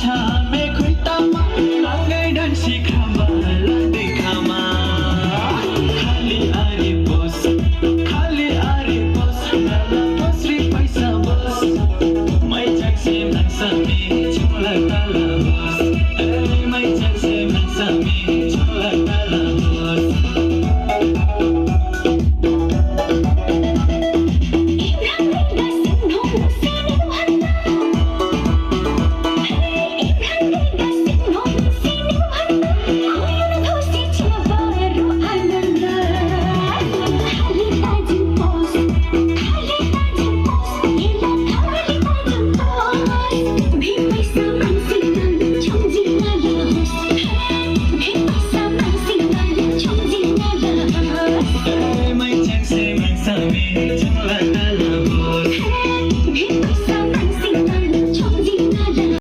छामे खुट्टामा नाङ्गै डन्सी खामा लाँदै खामा खाली आरे बस लाला बस्री पैसा बस मै जाक्से माक्सामे छोला ताला बस मै जाक्से माक्सामे छोला ताला बस Be myself.